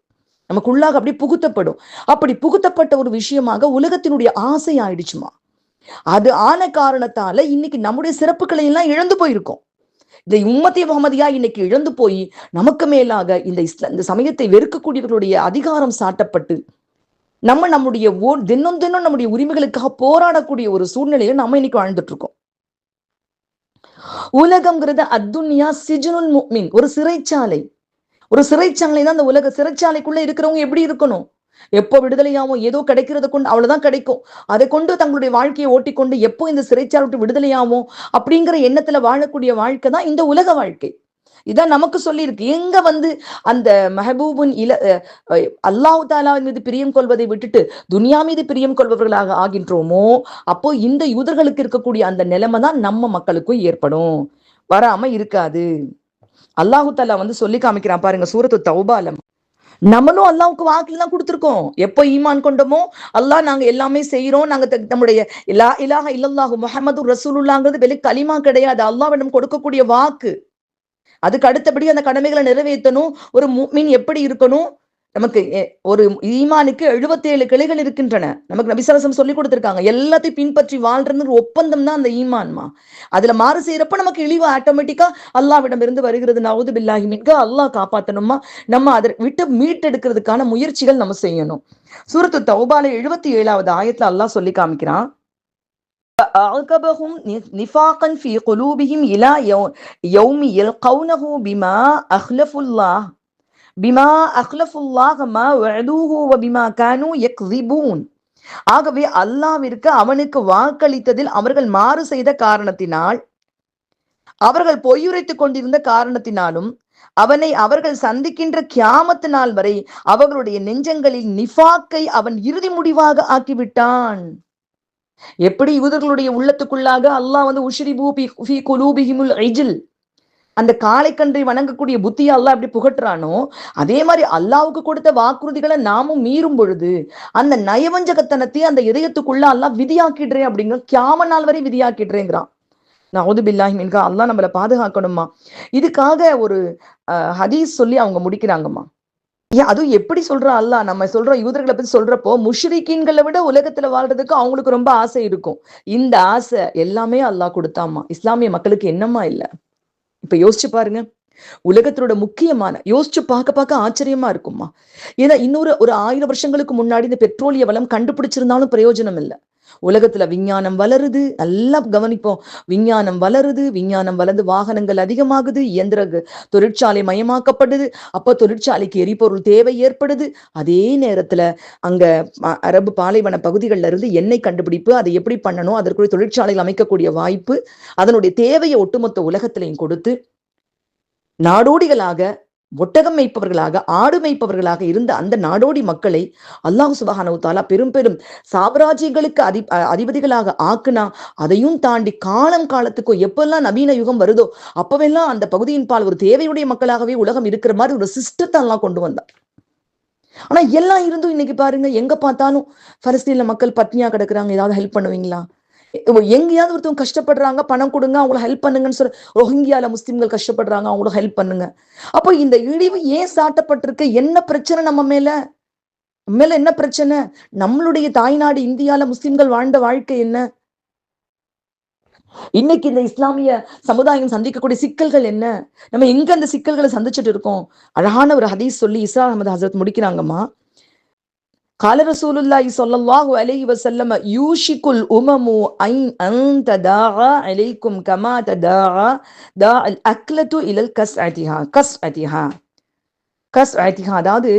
Speaker 1: நமக்குள்ளாக அப்படி புகுத்தப்படும். அப்படி புகுத்தப்பட்ட ஒரு விஷயமாக உலகத்தினுடைய ஆசை ஆயிடுச்சுமா. அது ஆன காரணத்தால இன்னைக்கு நம்முடைய சிறப்புகளை எல்லாம் இழந்து போயிருக்கோம். இந்த உம்மத்தி முகமதியா இன்னைக்கு இழந்து போய் நமக்கு மேலாக இந்த சமயத்தை வெறுக்கக்கூடியவர்களுடைய அதிகாரம் சாட்டப்பட்டு நம்முடைய தினம் தினம் நம்முடைய உரிமைகளுக்காக போராடக்கூடிய ஒரு சூழ்நிலையில நம்ம இன்னைக்கு வாழ்ந்துட்டு இருக்கோம். உலகம்ங்கிறது அத்துன்யா சிஜ்னுல் முஃமின், ஒரு சிறைச்சாலை. ஒரு சிறைச்சாலை தான் அந்த உலக. சிறைச்சாலைக்குள்ள இருக்கிறவங்க எப்படி இருக்கணும்? எப்போ விடுதலையாவும், ஏதோ கிடைக்கிறத கொண்டு அவ்வளவுதான் கிடைக்கும், அதை கொண்டு தங்களுடைய வாழ்க்கையை ஓட்டிக்கொண்டு எப்போ இந்த சிறைச்சாலை விட்டு விடுதலையாவும் அப்படிங்கிற எண்ணத்துல வாழக்கூடிய வாழ்க்கை தான் இந்த உலக வாழ்க்கை. இதான் நமக்கு சொல்லி இருக்கு. எங்க வந்து அந்த மெஹபூபின் அல்லாஹ் தாலா மீது பிரியம் கொள்வதை விட்டுட்டு துனியா மீது பிரியம் கொள்பவர்களாக ஆகின்றோமோ, அப்போ இந்த யூதர்களுக்கு இருக்கக்கூடிய அந்த நிலைமை தான் நம்ம மக்களுக்கும் ஏற்படும், வராம இருக்காது. அல்லாஹு தாலா வந்து சொல்லி காமிக்கிறான் பாருங்க, சூரத்து தௌபால. நம்மளும் அல்லாவுக்கு வாக்குல தான் கொடுத்துருக்கோம். எப்போ ஈமான் கொண்டோமோ, அல்லாஹ் நாங்க எல்லாமே செய்யறோம், நாங்க நம்முடைய லா இலாஹ இல்லல்லாஹு முஹம்மது ரசூலுல்லாஹ்ங்கிறது வெளி களிமா கிடையாது, அல்லாஹ்விடம் கொடுக்கக்கூடிய வாக்கு. அதுக்கு அடுத்தபடி அந்த கடமைகளை நிறைவேற்றணும். ஒரு முஃமின் எப்படி இருக்கணும்? நமக்கு ஒரு ஈமானுக்கு 77 கிளைகள் இருக்கின்றன. நமக்கு நபி ஸல்லல்லாஹு அலைஹி வஸல்லம் சொல்லி கொடுத்திருக்காங்க. எல்லாத்தையும் பின்பற்றி வாழ்றதுங்கிற ஒப்பந்தம் தான் அந்த ஈமான்மா. அதுல மாறு செய்யறப்ப நமக்கு இழிவு ஆட்டோமேட்டிக்கா அல்லாஹ்விடம் இருந்து வருகிறது. நவுது பில்லாஹி மின்க, அல்லாஹ் காப்பாத்தணுமா. நம்ம அதை விட்டு மீட்டெடுக்கிறதுக்கான முயற்சிகள் நம்ம செய்யணும். சூரத்து தௌபால 77வது ஆயத்துல அல்லாஹ் சொல்லி காமிக்கிறான், أعقبهم نفاقا في قلوبهم إلى يوم يلقونه بما أخلفوا الله ما وعدوه وبما كانوا يكذبون. ஆகவே அல்லாஹ்விற்கு அவனுக்கு வாக்களித்ததில் அவர்கள் மாறு செய்த காரணத்தினால், அவர்கள் பொய்யுரைத்துக் கொண்டிருந்த காரணத்தினாலும், அவனை அவர்கள் சந்திக்கின்ற கியாமத்து நாள் வரை அவர்களுடைய நெஞ்சங்களில் நிஃபாக்கை அவன் இறுதி முடிவாக ஆக்கிவிட்டான். எப்படி யூதர்களுடைய உள்ளத்துக்குள்ளாக அல்லாஹ் வந்து உஷ்ரிபு ஃபீ குலூபிஹிமுல் இஜ்ல், அந்த காளைக்கன்றை வணங்கக்கூடிய புத்தியை அல்லாஹ் எப்படி புகட்டுறானோ, அதே மாதிரி அல்லாஹ்வுக்கு கொடுத்த வாக்குறுதிகளை நாமும் மீறும் பொழுது அந்த நயவஞ்சகத்தனத்தை அந்த இதயத்துக்குள்ள அல்லாஹ் விதியாக்கிடுறேன் அப்படிங்கிற, கியாம நாள் வரை விதியாக்கிடுறேங்கிறான். நவுது பில்லாஹி மின்கா, அல்லாஹ் நம்மளை பாதுகாக்கணுமா. இதுக்காக ஒரு ஹதீஸ் சொல்லி அவங்க முடிக்கிறாங்கம்மா. அதுவும் எப்படி சொல்றா அல்லாஹ், நம்ம சொல்றோம் யூதர்களை பத்தி சொல்றப்போ முஷ்ரிக்கீன்களை விட உலகத்துல வாழ்றதுக்கு அவங்களுக்கு ரொம்ப ஆசை இருக்கும். இந்த ஆசை எல்லாமே அல்லாஹ் கொடுத்தாமா. இஸ்லாமிய மக்களுக்கு என்னமா இல்ல? இப்ப யோசிச்சு பாருங்க, உலகத்தோட முக்கியமான, யோசிச்சு பார்க்க ஆச்சரியமா இருக்குமா. ஏன்னா இன்னொரு 1000 வருஷங்களுக்கு முன்னாடி இந்த பெட்ரோலிய வளம் கண்டுபிடிச்சிருந்தாலும் பிரயோஜனம் இல்லை. உலகத்துல விஞ்ஞானம் வளருது, நல்லா கவனிப்போம். விஞ்ஞானம் வளர்ந்து வாகனங்கள் அதிகமாகுது, இயந்திர தொழிற்சாலை மயமாக்கப்படுது. அப்ப தொழிற்சாலைக்கு எரிபொருள் தேவை ஏற்படுது. அதே நேரத்துல அங்க அரபு பாலைவன பகுதிகளில் இருந்து எண்ணெய் கண்டுபிடிப்பு, அதை எப்படி பண்ணணும், அதற்குரிய தொழிற்சாலைகள் அமைக்கக்கூடிய வாய்ப்பு, அதனுடைய தேவையை ஒட்டுமொத்த உலகத்திலையும் கொடுத்து நாடோடிகளாக, ஒட்டகம் மேய்ப்பவர்களாக, ஆடு மேய்ப்பவர்களாக இருந்த அந்த நாடோடி மக்களை அல்லாஹ் சுப்ஹானஹு வ தஆலா பெரும் பெரும் சாம்ராஜ்யங்களுக்கு அதிபதிகளாக ஆக்குனா, அதையும் தாண்டி காலத்துக்கோ எப்பெல்லாம் நவீன யுகம் வருதோ அப்பவெல்லாம் அந்த பகுதியின் பால் ஒரு தேவையுடைய மக்களாகவே உலகம் இருக்கிற மாதிரி ஒரு சிஸ்டத்தை எல்லாம் கொண்டு வந்தார். ஆனா எல்லாம் இருந்தும் இன்னைக்கு பாருங்க, எங்க பார்த்தாலும் பலஸ்தீன்ல மக்கள் பட்னியா கிடக்குறாங்க, ஏதாவது ஹெல்ப் பண்ணுவீங்களா? எங்கேயாவது ஒருத்தவங்க கஷ்டப்படுறாங்க, பணம் கொடுங்க, அவங்கள ஹெல்ப் பண்ணுங்கன்னு சொல்ற. ரோஹிங்கியால முஸ்லிம்கள் கஷ்டப்படுறாங்க, அவங்கள ஹெல்ப் பண்ணுங்க. அப்போ இந்த இழிவு ஏன் சாட்டப்பட்டிருக்கு? என்ன பிரச்சனை நம்ம மேல? என்ன பிரச்சனை? நம்மளுடைய தாய்நாடு இந்தியால முஸ்லிம்கள் வாழ்ந்த வாழ்க்கை என்ன? இன்னைக்கு இந்த இஸ்லாமிய சமுதாயம் சந்திக்கக்கூடிய சிக்கல்கள் என்ன? நம்ம எங்க அந்த சிக்கல்களை சந்திச்சுட்டு இருக்கோம்? அழகான ஒரு ஹதீஸ் சொல்லி இஸ்ரா அஹமது ஹசரத் முடிக்கிறாங்கம்மா. கால ரசூலுல்லாஹி ஸல்லல்லாஹு அலைஹி வஸல்லம் யூஷிகுல் உமமு அன் ததாஅ அலைக்கும் கமா ததாஅ தாஅல் அக்லது இலல் கஸ்அதிஹா. அதாவது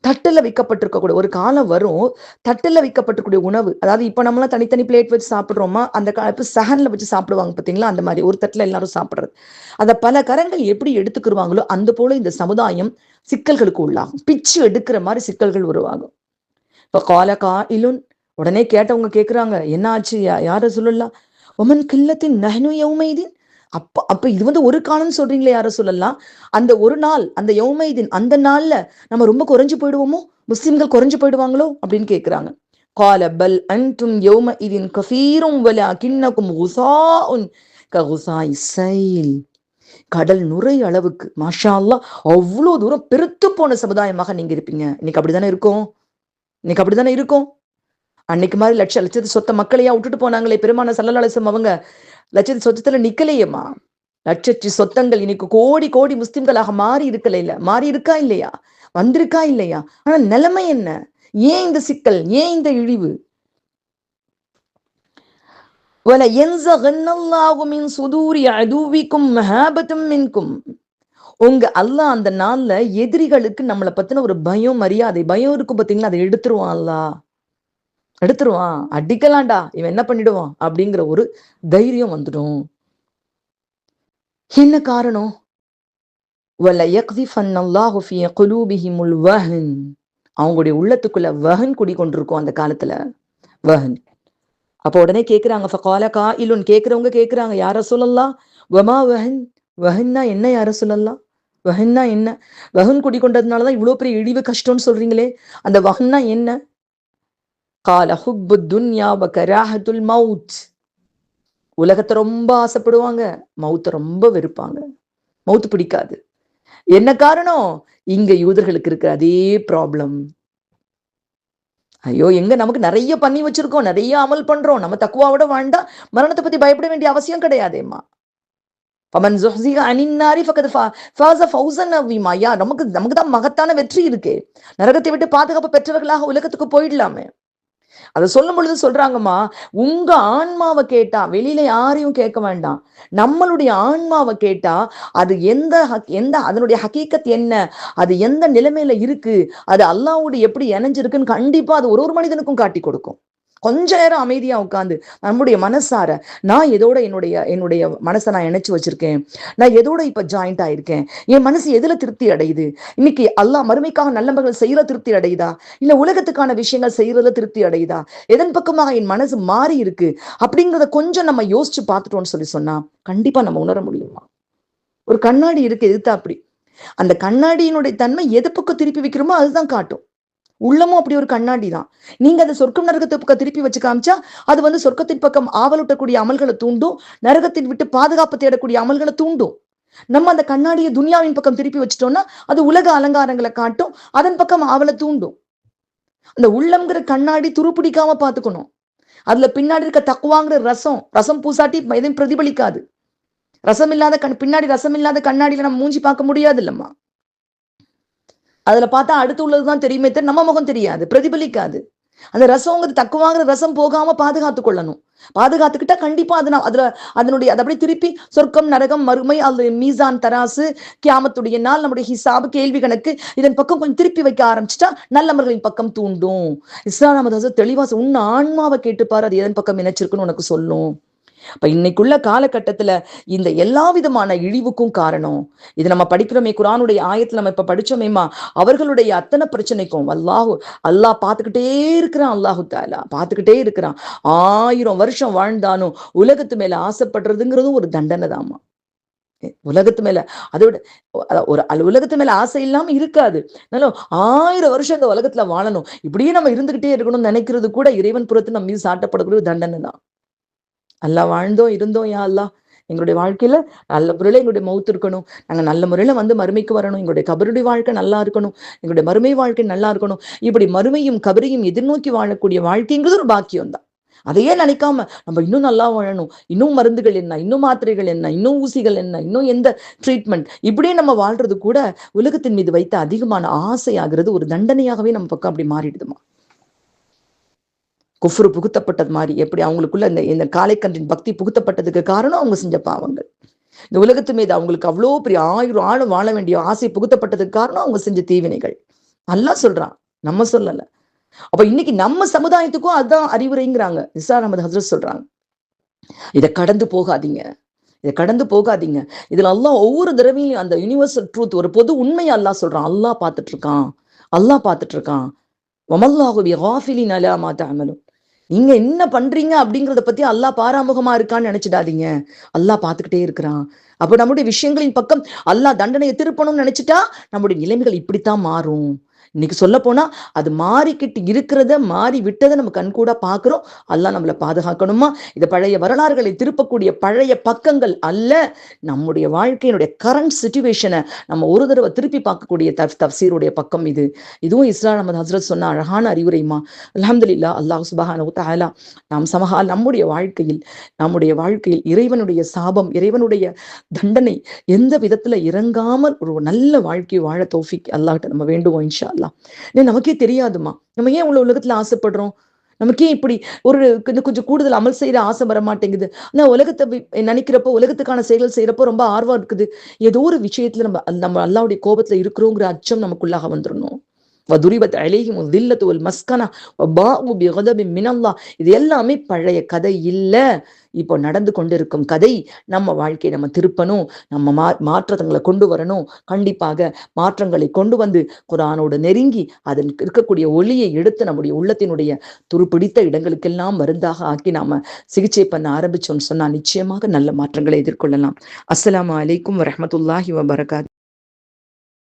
Speaker 1: தட்டுல வைக்கப்பட்டிருக்கக்கூடிய ஒரு காலம் வரும். தட்டுல வைக்கப்பட்டிருக்கூடிய உணவு, அதாவது இப்ப நம்மளாம் தனித்தனி பிளேட் வச்சு சாப்பிடுறோமா, அந்த காலத்து சஹன்ல வச்சு சாப்பிடுவாங்க பாத்தீங்களா, அந்த மாதிரி ஒரு தட்டுல எல்லாரும் சாப்பிடுறது. அந்த பல கரங்கள் எப்படி எடுத்துக்கிருவாங்களோ அந்த போல இந்த சமுதாயம் சிக்கல்களுக்கு உள்ளாகும். பிச்சு எடுக்கிற மாதிரி சிக்கல்கள் உருவாகும். இப்ப காயிலுன், உடனே கேட்டவங்க கேக்குறாங்க, என்ன ஆச்சு யார சொல்லலாம்? ஒமன் கில்லத்தின் நஹ்னு யௌமைதீன். அப்ப இது ஒரு காலம்னு சொல்றீங்களே யார சொல்லலாம்? அந்த ஒரு நாள், அந்த யௌமைதீன், அந்த நாள்ல நம்ம ரொம்ப குறைஞ்சு போயிடுவோமோ, முஸ்லிம்கள் குறைஞ்சு போயிடுவாங்களோ அப்படின்னு கேக்குறாங்க. கால பல் அன்தும் யௌமஇதின் கஸீரும் வலகின்னகும் குஸாஉன் ககுஸாஇ ஸைல். கடல் நுரை அளவுக்கு மாஷா அல்லாஹ் அவ்வளவு தூரம் பெருத்து போன சமுதாயமாக நீங்க இருப்பீங்க. இன்னைக்கு அப்படிதானே இருக்கும். அன்னைக்கு மாதிரி லட்சத்து சொத்த மக்களையா விட்டுட்டு போனாங்களே பெருமான ஸல்லல்லாஹு அலைஹி வஸல்லம். அவங்க லட்சத்து சொத்தத்துல நிக்கலையேம்மா. லட்சத்து சொத்தங்கள் இன்னைக்கு கோடி கோடி முஸ்லிம்களாக மாறி இருக்கா இல்லையா? வந்திருக்கா இல்லையா? ஆனா நிலைமை என்ன? ஏன் இந்த சிக்கல்? ஏன் இந்த இழிவு? வல யன்ஸகன்னல்லாஹு மின் சுதூரி அதுவிக்கும் மஹாபத்தும் மின்கும். உங்க அல்லாஹ் அந்த நாள்ல எதிரிகளுக்கு நம்மளை பத்தின ஒரு பயம், மரியாதை, பயம் இருக்கும் பாத்தீங்களா, அதை எடுத்துருவான். அல்லாஹ் எடுத்துருவான். அடிக்கலாம்டா, இவன் என்ன பண்ணிடுவான் அப்படிங்கிற ஒரு தைரியம் வந்துடும். என்ன காரணம்? வல யக்ஸிஃபன்னல்லாஹு ஃபீ குலூபிஹிமுல் வஹன். அவங்களுடைய உள்ளத்துக்குள்ள வஹன் குடிக்கொண்டிருக்கும் அந்த காலத்துல. வஹன். அப்போ உடனே கேக்குறாங்க, ஃபகால காயிலுன், கேக்குறவங்க கேக்குறாங்க, யார ரசூலல்லாஹ் வமா வஹன். வஹன்னா என்ன யார ரசூலல்லாஹ்? வஹன்னா என்ன? வஹன் குடிக்கொண்டதுனாலதான் இவ்வளவு பெரிய இழிவு கஷ்டம்னு சொல்றீங்களே, அந்த வஹன்னா என்ன? கால ஹுப்பு துன்யா வ கராஹத்துல் மவுத். உலகத்தை ரொம்ப ஆசைப்படுவாங்க, மவுத்தை ரொம்ப வெறுப்பாங்க. மவுத்து பிடிக்காது. என்ன காரணம்? இங்க யூதர்களுக்கு இருக்கிற அதே ப்ராப்ளம். ஐயோ, எங்க நமக்கு நிறைய பண்ணி வச்சிருக்கோம், நிறைய அமல் பண்றோம், நம்ம தக்குவாவோட வாழ்ந்தா மரணத்தை பத்தி பயப்பட வேண்டிய அவசியம் கிடையாதேம்மா. பமன் ஸுஹ்ஸிஹ அனின் நாரி ஃபகத் ஃபாஸ ஃபௌஸன் அஸீமா. நமக்கு தான் மகத்தான வெற்றி இருக்கு. நரகத்தை விட்டு பாதுகாப்பு பெற்றவர்களாக உலகத்துக்கு போயிடலாமே. அதை சொல்லும் பொழுது சொல்றாங்கம்மா, உங்க ஆன்மாவை கேட்டா, வெளியில யாரையும் கேட்க வேண்டாம், நம்மளுடைய ஆன்மாவை கேட்டா அது எந்த அதனுடைய ஹகீக்கத் என்ன, அது எந்த நிலைமையில இருக்கு, அது அல்லாஹ்வோடு எப்படி இணைஞ்சிருக்குன்னு கண்டிப்பா அது ஒரு மனிதனுக்கும் காட்டி கொடுக்கும். கொஞ்ச நேரம் அமைதியா உட்காந்து நம்முடைய மனசார, நான் எதோட என்னுடைய மனசை நான் இணைச்சு வச்சிருக்கேன், நான் எதோட இப்ப ஜாயிண்ட் ஆயிருக்கேன், என் மனசு எதுல திருப்தி அடையுது, இன்னைக்கு அல்லாஹ் மறுமைக்காக நல்லவர்கள் செய்யற திருப்தி அடையுதா, இல்ல உலகத்துக்கான விஷயங்கள் செய்யறதுல திருப்தி அடையுதா, எதன் பக்கமாக என் மனசு மாறி இருக்கு அப்படிங்கிறத கொஞ்சம் நம்ம யோசிச்சு பார்த்துட்டோம்னு சொன்னா கண்டிப்பா நம்ம உணர முடியுமா? ஒரு கண்ணாடி இருக்கு எதுத்தா, அப்படி அந்த கண்ணாடியினுடைய தன்மை எது பக்கம் திருப்பி வைக்கிறோமோ அதுதான் காட்டும். உள்ளமும் அப்படி ஒரு கண்ணாடி தான். நீங்க அதை சொர்க்கம் நரகத்தை பக்கம் திருப்பி வச்சு காமிச்சா அது சொர்க்கத்தின் பக்கம் ஆவலூட்டக்கூடிய அமல்களை தூண்டும், நரகத்தின் விட்டு பாதுகாப்பு தேடக்கூடிய அமல்களை தூண்டும். நம்ம அந்த கண்ணாடியை துனியாவின் பக்கம் திருப்பி வச்சுட்டோம்னா அது உலக அலங்காரங்களை காட்டும், அதன் பக்கம் ஆவலை தூண்டும். அந்த உள்ளம்ங்கிற கண்ணாடி துருப்பிடிக்காம பாத்துக்கணும். அதுல பின்னாடி இருக்க தக்குவாங்கிற ரசம் பூசாட்டி எதையும் பிரதிபலிக்காது. ரசம் இல்லாத பின்னாடி ரசம் இல்லாத கண்ணாடியில நம்ம மூஞ்சி பார்க்க முடியாது இல்லம்மா. அதுல பார்த்தா அடுத்து உள்ளதுதான் தெரியுமே தவிர நம்ம முகம் தெரியாது, பிரதிபலிக்காது. அந்த ரசம்ங்கிறது தக்குவாங்கிற ரசம் போகாம பாதுகாத்து கொள்ளணும். பாதுகாத்துக்கிட்டா கண்டிப்பா அதுல அதனுடைய அதை அப்படியே திருப்பி சொர்க்கம், நரகம், மறுமை, அது மீசான், தராசு, கியாமத்துடைய நாள், நம்முடைய ஹிசாபு, கேள்வி கணக்கு, இதன் பக்கம் கொஞ்சம் திருப்பி வைக்க ஆரம்பிச்சுட்டா நல்லவர்களின் பக்கம் தூண்டும். இஸ்லாம் தெளிவா உன் ஆன்மாவை கேட்டுப்பாரு, அது எதன் பக்கம் இணைச்சிருக்குன்னு உனக்கு சொல்லும். அப்ப இன்னைக்குள்ள காலகட்டத்துல இந்த எல்லா விதமான இழிவுக்கும் காரணம் இது. நம்ம படிக்கிறோமே குர்ஆனுடைய ஆயத்துல நம்ம இப்ப படிச்சோமேமா, அவர்களுடைய அத்தனை பிரச்சனைக்கும் அல்லாஹ் பார்த்துக்கிட்டே இருக்கிறான். அல்லாஹு தஆலா பார்த்துக்கிட்டே இருக்கிறான். 1000 வருஷம் வாழ்ந்தாலும் உலகத்து மேல ஆசைப்படுறதுங்கிறதும் ஒரு தண்டனை தாமா. உலகத்து மேல அதோட ஒரு உலகத்து மேல ஆசை இல்லாம இருக்காது. 1000 வருஷம் இந்த உலகத்துல வாழணும், இப்படியே நம்ம இருந்துகிட்டே இருக்கணும்னு நினைக்கிறது கூட இறைவன் புறத்து நம்ம மீது சாட்டப்படக்கூடிய தண்டனை தான். நல்லா வாழ்ந்தோம் இருந்தோம், யா அல்லாஹ் எங்களுடைய வாழ்க்கையில நல்ல முறையில எங்களுடைய மௌத்து இருக்கணும், நாங்க நல்ல முறையில மறுமைக்கு வரணும், எங்களுடைய கபருடைய வாழ்க்கை நல்லா இருக்கணும், எங்களுடைய மறுமை வாழ்க்கை நல்லா இருக்கணும். இப்படி மறுமையும் கபரையும் எதிர்நோக்கி வாழக்கூடிய வாழ்க்கைங்கிறது ஒரு பாக்கியம் தான். அதையே நினைக்காம நம்ம இன்னும் நல்லா வாழணும், இன்னும் மருந்துகள் என்ன, இன்னும் மாத்திரைகள் என்ன, இன்னும் ஊசிகள் என்ன, இன்னும் எந்த ட்ரீட்மெண்ட், இப்படியே நம்ம வாழ்றது கூட உலகத்தின் மீது வைத்த அதிகமான ஆசையாகிறது ஒரு தண்டனையாகவே நம்ம பக்கம் அப்படி மாறிடுதுமா. குஃப்ரு புகுத்தப்பட்டது மாதிரி எப்படி அவங்களுக்குள்ள இந்த காளைக்கன்றின் பக்தி புகுத்தப்பட்டதுக்கு காரணம் அவங்க செஞ்ச பாவங்கள். இந்த உலகத்து மீது அவங்களுக்கு அவ்வளோ பெரிய 1000 ஆழம் வாழ வேண்டிய ஆசை புகுத்தப்பட்டதுக்கு காரணம் அவங்க செஞ்ச தீவினைகள். அல்லாஹ் சொல்றான், நம்ம சொல்லல. அப்ப இன்னைக்கு நம்ம சமுதாயத்துக்கும் அதான் அறிவுரைங்கிறாங்க. நிசார் அஹமது ஹஸ்ரத் சொல்றாங்க, இதை கடந்து போகாதீங்க, இதை கடந்து போகாதீங்க. இதுல அல்லாஹ் ஒவ்வொரு தடவையும் அந்த யூனிவர்சல் ட்ரூத், ஒரு பொது உண்மையை அல்லாஹ் சொல்றான். அல்லாஹ் பார்த்துட்டு இருக்கான், அல்லாஹ் பார்த்துட்டு இருக்கான். வமல்லாஹு பிகாஃபிலின் அலா மா தஅமலூன். நீங்க என்ன பண்றீங்க அப்படிங்கிறத பத்தி அல்லாஹ் பாராமுகமா இருக்கான்னு நினைச்சிடாதீங்க. அல்லாஹ் பார்த்துக்கிட்டே இருக்கிறான். அப்ப நம்முடைய விஷயங்களின் பக்கம் அல்லாஹ் தண்டனையை திருப்பணும்னு நினைச்சிட்டா நம்முடைய நிலைமைகள் இப்படித்தான் மாறும். இன்னைக்கு சொல்ல போனா அது மாறிக்கிட்டு இருக்கிறத, மாறி விட்டதை நம்ம கண்கூடா பாக்குறோம். அல்லாஹ் நம்மளை பாதுகாக்கணுமா. இது பழைய வரலாறுகளை திருப்பக்கூடிய பழைய பக்கங்கள் அல்ல, நம்முடைய வாழ்க்கையினுடைய கரண்ட் சிச்சுவேஷனை நம்ம ஒரு தடவை திருப்பி பார்க்கக்கூடிய தப்சீருடைய பக்கம் இது. இதுவும் இஸ்லாம் அஹமது ஹஸ்ரத் சொன்ன அழகான அறிவுரைமா. அல்ஹம்துலில்லாஹ், அல்லாஹ் சுப்ஹானஹு தஆலா நாம் நம்முடைய வாழ்க்கையில் இறைவனுடைய சாபம், இறைவனுடைய தண்டனை எந்த விதத்துல இறங்காமல் ஒரு நல்ல வாழ்க்கையை வாழ தௌஃபீக் அல்லாஹ்ட்ட நம்ம வேண்டுவோம் இன்ஷா அல்லாஹ். நமக்கே தெரியாதுமா, நம்ம ஏன் உள்ள உலகத்துல ஆசைப்படுறோம், நமக்கே இப்படி ஒரு கொஞ்சம் கூடுதல் அமல் செய்யற ஆசை வர மாட்டேங்குது. ஆனா உலகத்தை நினைக்கிறப்போ, உலகத்துக்கான செயல்கள் செய்யறப்போ ரொம்ப ஆர்வம் இருக்குது. ஏதோ ஒரு விஷயத்துல நம்ம அல்லாஹ்வுடைய கோபத்துல இருக்கிறோங்கிற அச்சம் நமக்குள்ளாக வந்துடணும். வதுரிபத் அலைஹிம் தில்லத்து வல் மஸ்கனா வபாஉ பிகதபின் மினல்லாஹ். இது எல்லாமே பழைய கதை இல்ல, இப்போ நடந்து கொண்டிருக்கும் கதை. நம்ம வாழ்க்கையை நம்ம திருப்பணும், நம்ம மாற்றங்களை கொண்டு வரணும். கண்டிப்பாக மாற்றங்களை கொண்டு வந்து குர்ஆனோடு நெருங்கி அதில் இருக்கக்கூடிய ஒளியை எடுத்து நம்முடைய உள்ளத்தினுடைய துருப்பிடித்த இடங்களுக்கெல்லாம் மருந்தாக ஆக்கி நாம சிகிச்சை பண்ண ஆரம்பிச்சோம்னு சொன்னா நிச்சயமாக நல்ல மாற்றங்களை எதிர்கொள்ளலாம். அஸ்ஸலாமு அலைக்கும் வரஹ்மத்துல்லாஹி வபரகாத்துஹு.